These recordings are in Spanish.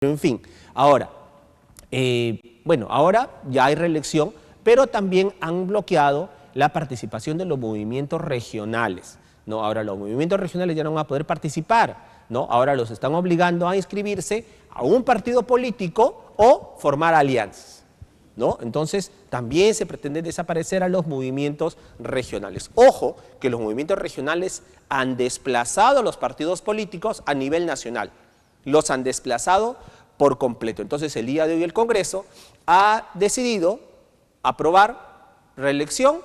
En fin, ahora, bueno, ahora ya hay reelección, pero también han bloqueado la participación de los movimientos regionales, ¿no? Ahora los movimientos regionales ya no van a poder participar, ¿no? Ahora los están obligando a inscribirse a un partido político o formar alianzas, ¿no? Entonces, también se pretende desaparecer a los movimientos regionales. Ojo, que los movimientos regionales han desplazado a los partidos políticos a nivel nacional. Los han desplazado por completo. Entonces, el día de hoy el Congreso ha decidido aprobar reelección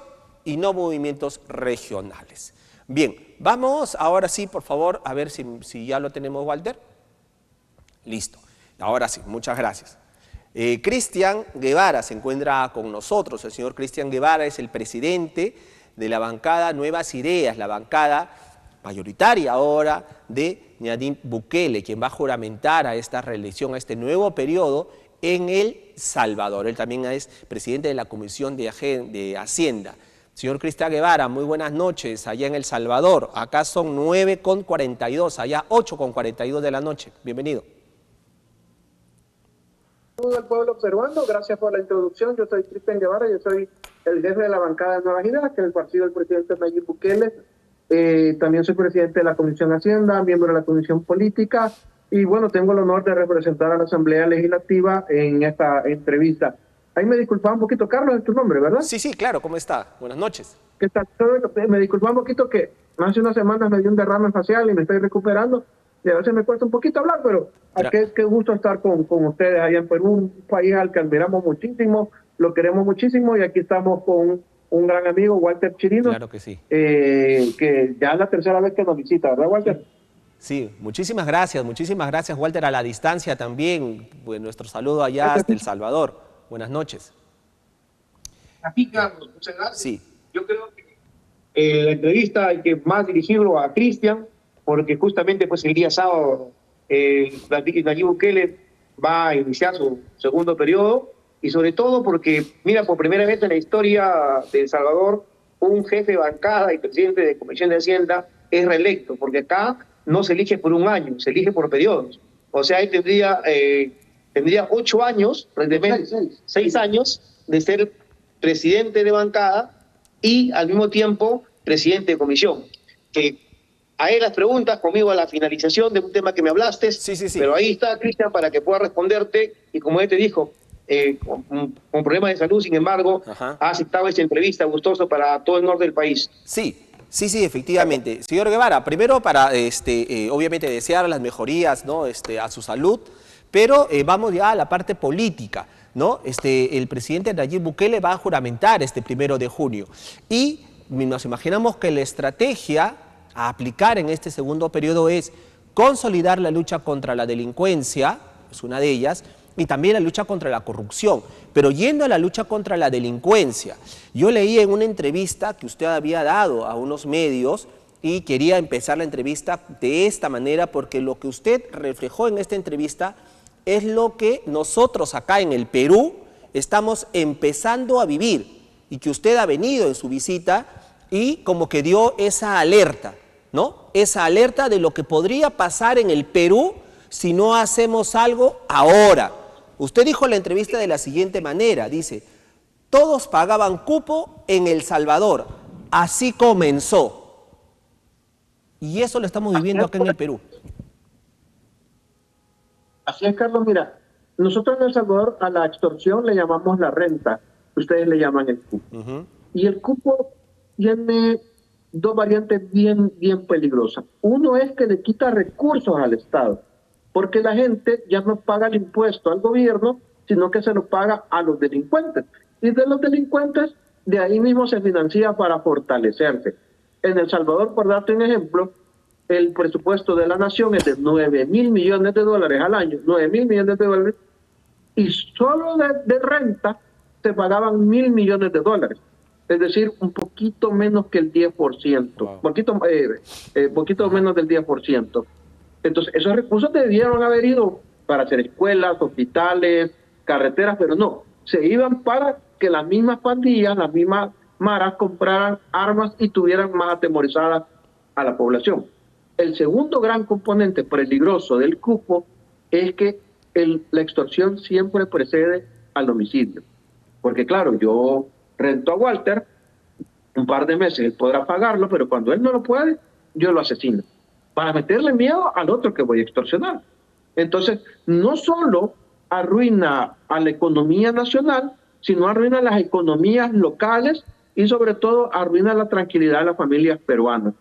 y no movimientos regionales. Bien, vamos ahora sí, por favor, a ver si ya lo tenemos, Walter. Listo. Ahora sí, muchas gracias. Cristian Guevara se encuentra con nosotros. El señor Cristian Guevara es el presidente de la bancada Nuevas Ideas, la bancada mayoritaria ahora de Nayib Bukele, quien va a juramentar a esta reelección, a este nuevo periodo en El Salvador. Él también es presidente de la Comisión de Hacienda. Señor Cristian Guevara, muy buenas noches allá en El Salvador. Acá son 9:42, allá 8:42 de la noche. Bienvenido. Saludos al pueblo peruano, gracias por la introducción. Yo soy Cristian Guevara, yo soy el jefe de la bancada de Nuevas Ideas, que es el partido del presidente Nayib Bukele. También soy presidente de la Comisión de Hacienda, miembro de la Comisión Política y bueno, tengo el honor de representar a la Asamblea Legislativa en esta entrevista. Ahí me disculpaba un poquito, Carlos, es tu nombre, ¿verdad? Sí, sí, claro, ¿cómo está? Buenas noches. ¿Qué tal? Me disculpaba un poquito que hace unas semanas me dio un derrame facial y me estoy recuperando y a veces me cuesta un poquito hablar, pero qué gusto estar con ustedes allá en Perú, un país al que admiramos muchísimo, lo queremos muchísimo y aquí estamos con un gran amigo, Walter Chirinos. Claro que sí. Que ya es la tercera vez que nos visita, ¿verdad, Walter? Sí, muchísimas gracias, Walter, a la distancia también. Pues nuestro saludo allá hasta El Salvador. Buenas noches. Aquí, Carlos, muchas gracias. Sí. Yo creo que la entrevista hay que más dirigirlo a Cristian, porque justamente pues el día sábado Nayib Bukele va a iniciar su segundo periodo. Y sobre todo porque, mira, por primera vez en la historia de El Salvador, un jefe de bancada y presidente de Comisión de Hacienda es reelecto, porque acá no se elige por un año, se elige por periodos. O sea, él tendría 8 años, 6 años de ser presidente de bancada y al mismo tiempo presidente de comisión. Que a él las preguntas, conmigo a la finalización de un tema que me hablaste, Sí. Pero ahí está Cristian para que pueda responderte y como él te dijo, con problemas de salud, sin embargo, ha aceptado esta entrevista, gustoso para todo el norte del país. Sí, efectivamente. Señor Guevara, primero para, obviamente, desear las mejorías, ¿no? A su salud, pero vamos ya a la parte política, ¿no? El presidente Nayib Bukele va a juramentar este 1 de junio y nos imaginamos que la estrategia a aplicar en este segundo periodo es consolidar la lucha contra la delincuencia, es una de ellas, y también la lucha contra la corrupción. Pero yendo a la lucha contra la delincuencia, yo leí en una entrevista que usted había dado a unos medios y quería empezar la entrevista de esta manera porque lo que usted reflejó en esta entrevista es lo que nosotros acá en el Perú estamos empezando a vivir y que usted ha venido en su visita y como que dio esa alerta, ¿no? Esa alerta de lo que podría pasar en el Perú si no hacemos algo ahora. Usted dijo en la entrevista de la siguiente manera, dice, todos pagaban cupo en El Salvador, así comenzó. Y eso lo estamos viviendo acá en el Perú. Así es, Carlos, mira, nosotros en El Salvador a la extorsión le llamamos la renta, ustedes le llaman el cupo. Y el cupo tiene dos variantes bien peligrosas. Uno es que le quita recursos al Estado, porque la gente ya no paga el impuesto al gobierno, sino que se lo paga a los delincuentes. Y de los delincuentes, de ahí mismo se financia para fortalecerse. En El Salvador, por darte un ejemplo, el presupuesto de la nación es de 9.000 millones de dólares al año, 9.000 millones de dólares, y solo de renta se pagaban 1.000 millones de dólares. Es decir, un poquito menos que el 10%, wow. poquito menos del 10%. Entonces, esos recursos debieron haber ido para hacer escuelas, hospitales, carreteras, pero no, se iban para que las mismas pandillas, las mismas maras compraran armas y tuvieran más atemorizada a la población. El segundo gran componente peligroso del cupo es que la extorsión siempre precede al homicidio. Porque claro, yo rento a Walter, un par de meses él podrá pagarlo, pero cuando él no lo puede, yo lo asesino, para meterle miedo al otro que voy a extorsionar. Entonces, no solo arruina a la economía nacional, sino arruina las economías locales y sobre todo arruina la tranquilidad de las familias peruanas.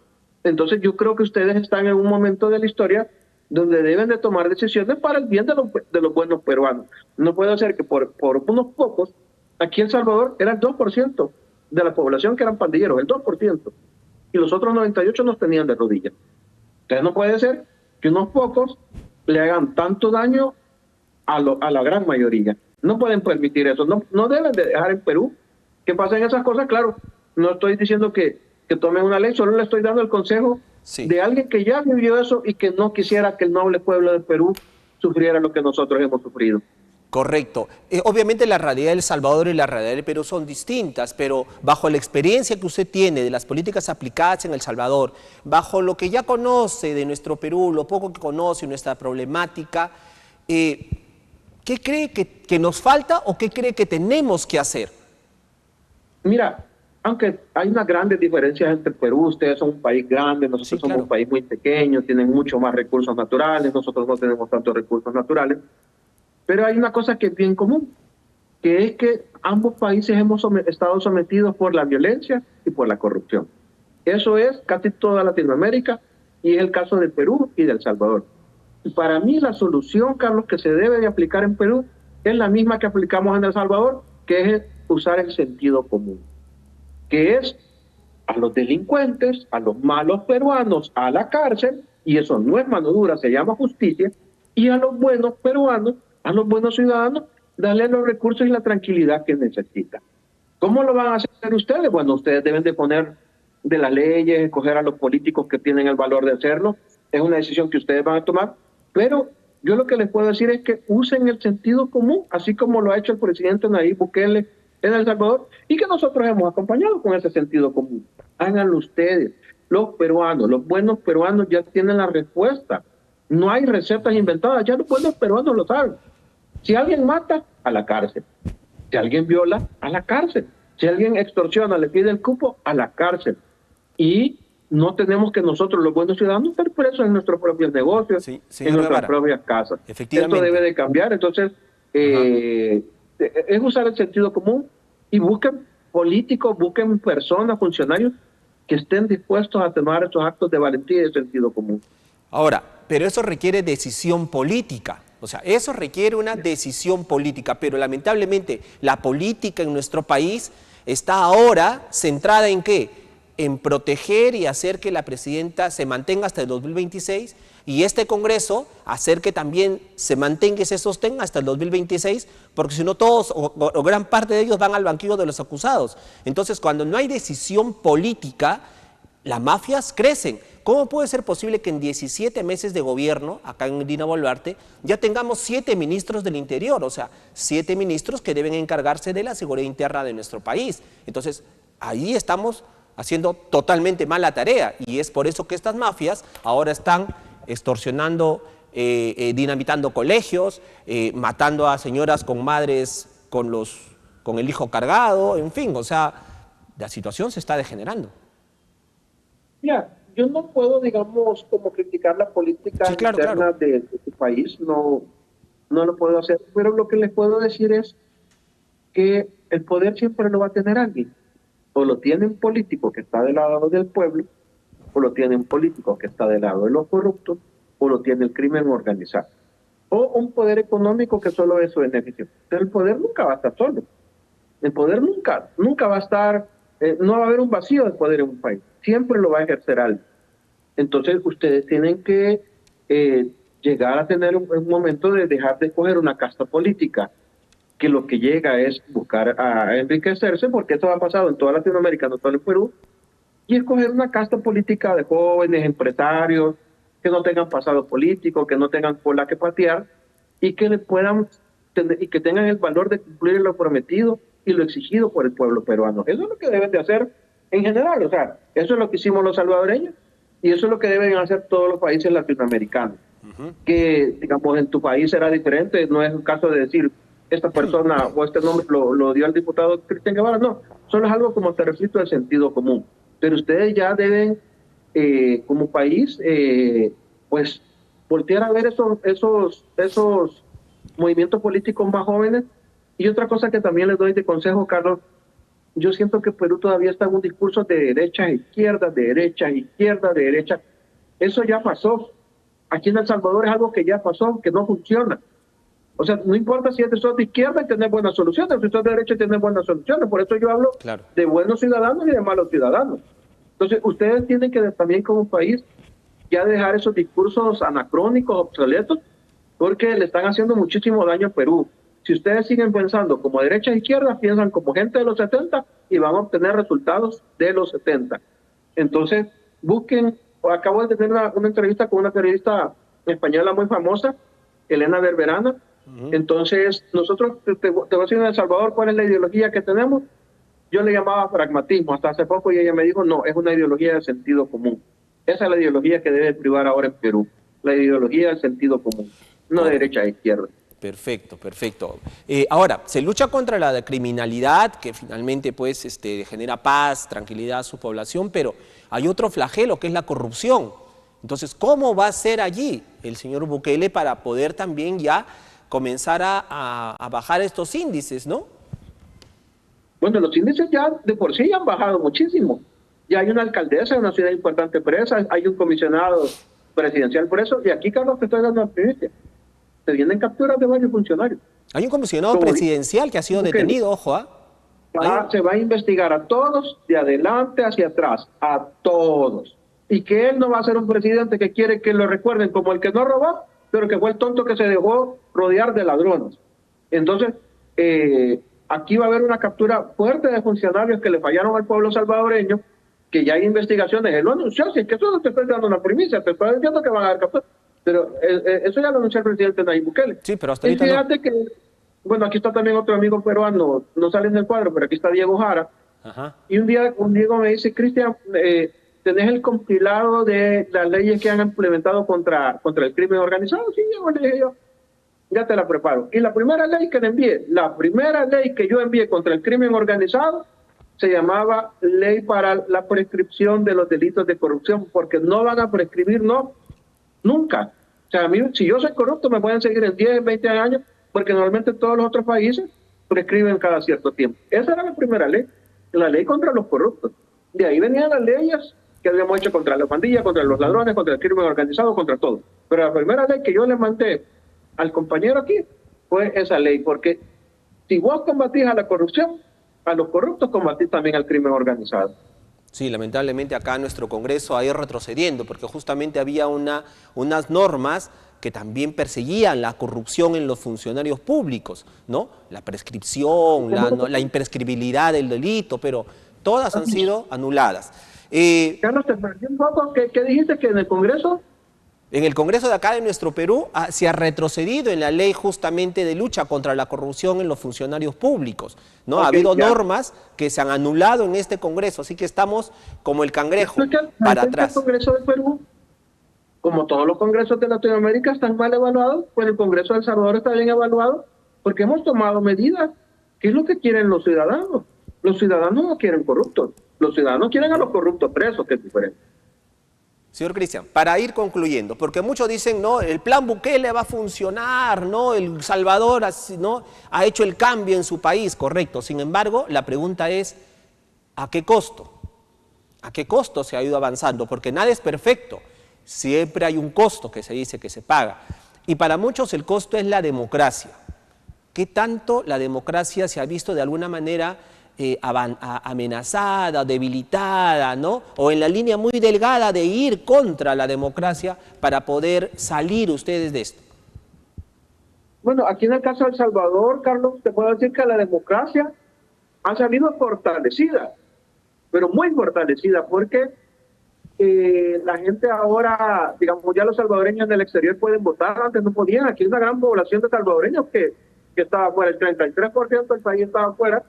Entonces yo creo que ustedes están en un momento de la historia donde deben de tomar decisiones para el bien de los buenos peruanos. No puede ser que por unos pocos, aquí en El Salvador era el 2% de la población que eran pandilleros, el 2%, y los otros 98% nos tenían de rodillas. Entonces no puede ser que unos pocos le hagan tanto daño a la gran mayoría. No pueden permitir eso, no deben de dejar en Perú que pasen esas cosas. Claro, no estoy diciendo que tomen una ley, solo le estoy dando el consejo de alguien que ya vivió eso y que no quisiera que el noble pueblo de Perú sufriera lo que nosotros hemos sufrido. Correcto. Obviamente la realidad de El Salvador y la realidad del Perú son distintas, pero bajo la experiencia que usted tiene de las políticas aplicadas en El Salvador, bajo lo que ya conoce de nuestro Perú, lo poco que conoce nuestra problemática, ¿qué cree que nos falta o qué cree que tenemos que hacer? Mira, aunque hay unas grandes diferencias entre Perú, ustedes son un país grande, nosotros somos un país muy pequeño, tienen mucho más recursos naturales, nosotros no tenemos tantos recursos naturales, pero hay una cosa que es bien común, que es que ambos países hemos estado sometidos por la violencia y por la corrupción. Eso es casi toda Latinoamérica y es el caso de Perú y de El Salvador. Y para mí la solución, Carlos, que se debe de aplicar en Perú es la misma que aplicamos en El Salvador, que es usar el sentido común, que es a los delincuentes, a los malos peruanos, a la cárcel, y eso no es mano dura, se llama justicia, y a los buenos peruanos, a los buenos ciudadanos, darle los recursos y la tranquilidad que necesitan. ¿Cómo lo van a hacer ustedes? Bueno, ustedes deben de poner de las leyes, escoger a los políticos que tienen el valor de hacerlo, es una decisión que ustedes van a tomar, pero yo lo que les puedo decir es que usen el sentido común, así como lo ha hecho el presidente Nayib Bukele en El Salvador, y que nosotros hemos acompañado con ese sentido común. Háganlo ustedes. Los peruanos, los buenos peruanos ya tienen la respuesta. No hay recetas inventadas, ya los buenos peruanos lo saben. Si alguien mata, a la cárcel. Si alguien viola, a la cárcel. Si alguien extorsiona, le pide el cupo, a la cárcel. Y no tenemos que nosotros, los buenos ciudadanos, estar presos en nuestros propios negocios, en nuestras propias casas. Esto debe de cambiar. Entonces, es usar el sentido común y busquen políticos, busquen personas, funcionarios que estén dispuestos a tomar estos actos de valentía y de sentido común. Ahora, pero eso requiere decisión política, o sea, eso requiere una decisión política, pero lamentablemente la política en nuestro país está ahora centrada ¿en qué? En proteger y hacer que la presidenta se mantenga hasta el 2026 y este Congreso hacer que también se mantenga y se sostenga hasta el 2026, porque si no todos o gran parte de ellos van al banquillo de los acusados. Entonces, cuando no hay decisión política, las mafias crecen. ¿Cómo puede ser posible que en 17 meses de gobierno, acá en Dina Boluarte, ya tengamos 7 ministros del Interior? O sea, 7 ministros que deben encargarse de la seguridad interna de nuestro país. Entonces, ahí estamos haciendo totalmente mal la tarea y es por eso que estas mafias ahora están extorsionando, dinamitando colegios, matando a señoras con madres con el hijo cargado, en fin, o sea, la situación se está degenerando. Mira, yo no puedo, digamos, como criticar la política interna de tu país, no lo puedo hacer, pero lo que les puedo decir es que el poder siempre lo va a tener alguien. O lo tiene un político que está del lado del pueblo, o lo tiene un político que está del lado de los corruptos, o lo tiene el crimen organizado. O un poder económico que solo es su beneficio. Pero el poder nunca va a estar solo. El poder nunca va a estar, no va a haber un vacío de poder en un país. Siempre lo va a ejercer alguien. Entonces ustedes tienen que llegar a tener un momento de dejar de escoger una casta política que lo que llega es buscar a enriquecerse, porque esto ha pasado en toda Latinoamérica, no solo en Perú, y escoger una casta política de jóvenes, empresarios, que no tengan pasado político, que no tengan cola que patear, y que le puedan y que tengan el valor de cumplir lo prometido y lo exigido por el pueblo peruano. Eso es lo que deben de hacer en general, o sea, eso es lo que hicimos los salvadoreños, y eso es lo que deben hacer todos los países latinoamericanos. que, digamos, en tu país será diferente. No es el caso de decir, esta persona o este nombre lo dio al diputado Cristian Guevara. No, solo es algo como te repito de sentido común. Pero ustedes ya deben, como país, pues voltear a ver esos movimientos políticos más jóvenes. Y otra cosa que también les doy de consejo, Carlos, yo siento que Perú todavía está en un discurso de derecha a izquierda, de derecha a izquierda, de derecha. Eso ya pasó. Aquí en El Salvador es algo que ya pasó, que no funciona. O sea, no importa si sos de izquierda y tenés buenas soluciones, si sos de derecha y tenés buenas soluciones. Por eso yo hablo de buenos ciudadanos y de malos ciudadanos. Entonces, ustedes tienen que también como país ya dejar esos discursos anacrónicos, obsoletos, porque le están haciendo muchísimo daño a Perú. Si ustedes siguen pensando como derecha e izquierda, piensan como gente de los 70 y van a obtener resultados de los 70. Entonces, busquen, acabo de tener una entrevista con una periodista española muy famosa, Elena Berberana. Entonces, nosotros, te voy a decir en El Salvador cuál es la ideología que tenemos. Yo le llamaba pragmatismo hasta hace poco y ella me dijo, no, es una ideología de sentido común. Esa es la ideología que debe privar ahora en Perú, la ideología del sentido común, no de derecha e izquierda. Perfecto, perfecto. Ahora, se lucha contra la criminalidad, que finalmente pues, genera paz, tranquilidad a su población, pero hay otro flagelo que es la corrupción. Entonces, ¿cómo va a ser allí el señor Bukele para poder también ya comenzar a bajar estos índices, no? Bueno, los índices ya de por sí han bajado muchísimo. Ya hay una alcaldesa de una ciudad importante presa, hay un comisionado presidencial por eso, y aquí, Carlos, te estoy dando la primicia. Se vienen capturas de varios funcionarios. Hay un comisionado presidencial que ha sido detenido, ojo, Se va a investigar a todos, de adelante hacia atrás, a todos. Y que él no va a ser un presidente que quiere que lo recuerden como el que no robó, pero que fue el tonto que se dejó rodear de ladrones. Entonces, aquí va a haber una captura fuerte de funcionarios que le fallaron al pueblo salvadoreño, que ya hay investigaciones. Él lo anunció, si es que eso no te estoy dando una primicia, te estoy diciendo que van a haber capturas. Pero eso ya lo anunció el presidente Nayib Bukele. Sí, pero hasta ahorita fíjate que, bueno, aquí está también otro amigo peruano, no sale en el cuadro, pero aquí está Diego Jara. Y un día Diego me dice, Cristian, ¿tenés el compilado de las leyes que han implementado contra el crimen organizado? Sí, Diego, le dije yo, ya te la preparo. Y la primera ley que le envié, la primera ley que yo envié contra el crimen organizado, se llamaba Ley para la Prescripción de los Delitos de Corrupción, porque no van a prescribir, no, nunca. O sea, a mí, si yo soy corrupto, me pueden seguir en 10, 20 años, porque normalmente todos los otros países prescriben cada cierto tiempo. Esa era la primera ley, la ley contra los corruptos. De ahí venían las leyes que habíamos hecho contra la pandilla, contra los ladrones, contra el crimen organizado, contra todo. Pero la primera ley que yo le mandé al compañero aquí fue esa ley, porque si vos combatís a la corrupción, a los corruptos combatís también al crimen organizado. Sí, lamentablemente acá en nuestro Congreso ha ido retrocediendo, porque justamente había unas normas que también perseguían la corrupción en los funcionarios públicos, ¿no? La prescripción, la imprescribilidad del delito, pero todas han sido anuladas. Carlos, te perdí un poco. ¿Qué dijiste que en el Congreso? En el Congreso de acá de nuestro Perú se ha retrocedido en la ley justamente de lucha contra la corrupción en los funcionarios públicos, ¿no? Ha habido normas que se han anulado en este Congreso, así que estamos como el cangrejo para atrás. El Congreso de Perú, como todos los congresos de Latinoamérica, están mal evaluados, pues el Congreso de El Salvador está bien evaluado, porque hemos tomado medidas. ¿Qué es lo que quieren los ciudadanos? Los ciudadanos no quieren corruptos, los ciudadanos quieren a los corruptos presos, que es diferente. Señor Cristian, para ir concluyendo, porque muchos dicen, no, el plan Bukele va a funcionar, no, El Salvador no, ha hecho el cambio en su país, correcto. Sin embargo, la pregunta es, ¿a qué costo? ¿A qué costo se ha ido avanzando? Porque nada es perfecto, siempre hay un costo que se dice que se paga. Y para muchos el costo es la democracia. ¿Qué tanto la democracia se ha visto de alguna manera amenazada, debilitada, ¿no? O en la línea muy delgada de ir contra la democracia para poder salir ustedes de esto? Bueno, aquí en el caso de El Salvador, Carlos, te puedo decir que la democracia ha salido fortalecida, pero muy fortalecida, porque la gente ahora, digamos, ya los salvadoreños en el exterior pueden votar, antes no podían. Aquí hay una gran población de salvadoreños que estaba fuera, el 33% del país estaba fuera,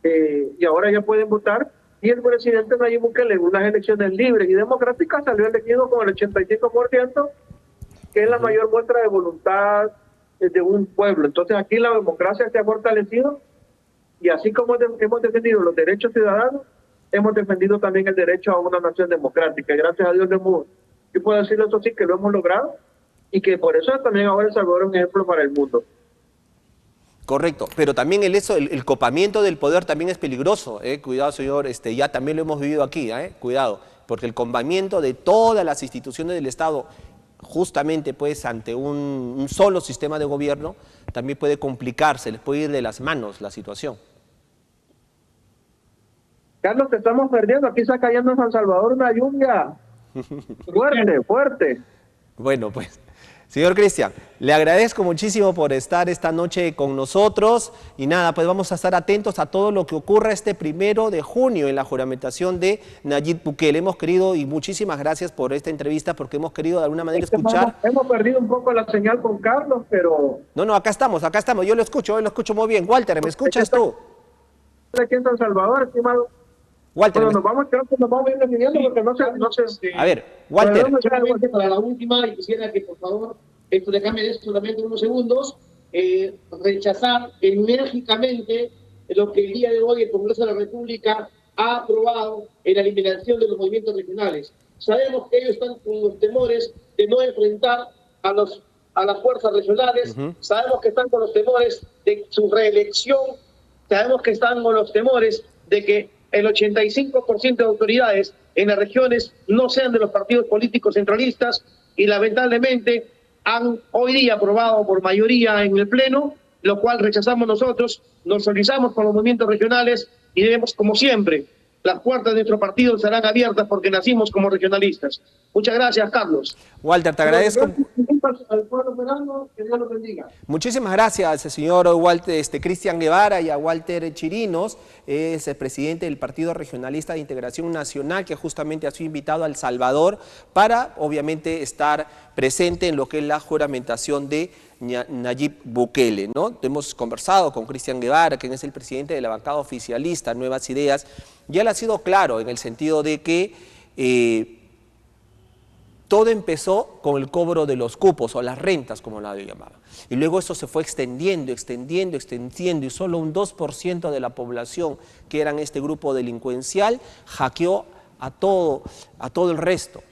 y ahora ya pueden votar, y el presidente Nayib Bukele en unas elecciones libres y democráticas salió elegido con el 85%, que es la mayor muestra de voluntad de un pueblo. Entonces aquí la democracia se ha fortalecido y así como hemos defendido los derechos ciudadanos, hemos defendido también el derecho a una nación democrática. Y gracias a Dios yo puedo decirlo eso sí, que lo hemos logrado y que por eso también ahora El Salvador es un ejemplo para el mundo. Correcto, pero también el copamiento del poder también es peligroso. Cuidado, señor, ya también lo hemos vivido aquí, cuidado, porque el copamiento de todas las instituciones del Estado, justamente pues ante un solo sistema de gobierno, también puede complicarse, les puede ir de las manos la situación. Carlos, te estamos perdiendo, aquí está cayendo en San Salvador una lluvia fuerte, fuerte. Bueno, pues, señor Cristian, le agradezco muchísimo por estar esta noche con nosotros y nada, pues vamos a estar atentos a todo lo que ocurra este 1 de junio en la juramentación de Nayib Bukele. Hemos querido, y muchísimas gracias por esta entrevista, porque hemos querido de alguna manera escuchar. Hemos perdido un poco la señal con Carlos, pero... No, acá estamos, yo lo escucho muy bien. Walter, ¿me escuchas tú? Aquí en San Salvador, estimado. Walter, bueno, creo que nos vamos a ir definiendo porque no sé. A ver, Walter. Para la última, y quisiera que por favor, esto le cambie de solamente unos segundos, rechazar enérgicamente lo que el día de hoy el Congreso de la República ha aprobado en la eliminación de los movimientos regionales. Sabemos que ellos están con los temores de no enfrentar a las fuerzas regionales, sabemos que están con los temores de su reelección, sabemos que están con los temores de que el 85% de autoridades en las regiones no sean de los partidos políticos centralistas y lamentablemente han hoy día aprobado por mayoría en el Pleno, lo cual rechazamos nosotros, nos solidarizamos con los movimientos regionales y debemos, como siempre, las puertas de nuestro partido estarán abiertas porque nacimos como regionalistas. Muchas gracias, Carlos. Walter, te agradezco. Al pueblo peruano, que Dios lo bendiga. Muchísimas gracias, señor Walter, Cristian Guevara, y a Walter Chirinos, es el presidente del Partido Regionalista de Integración Nacional, que justamente ha sido invitado a El Salvador para, obviamente, estar presente en lo que es la juramentación de Nayib Bukele, ¿no? Hemos conversado con Cristian Guevara, quien es el presidente de la bancada oficialista Nuevas Ideas, y él ha sido claro en el sentido de que todo empezó con el cobro de los cupos o las rentas, como la llamaba. Y luego eso se fue extendiendo, y solo un 2% de la población, que eran este grupo delincuencial, hackeó a todo el resto.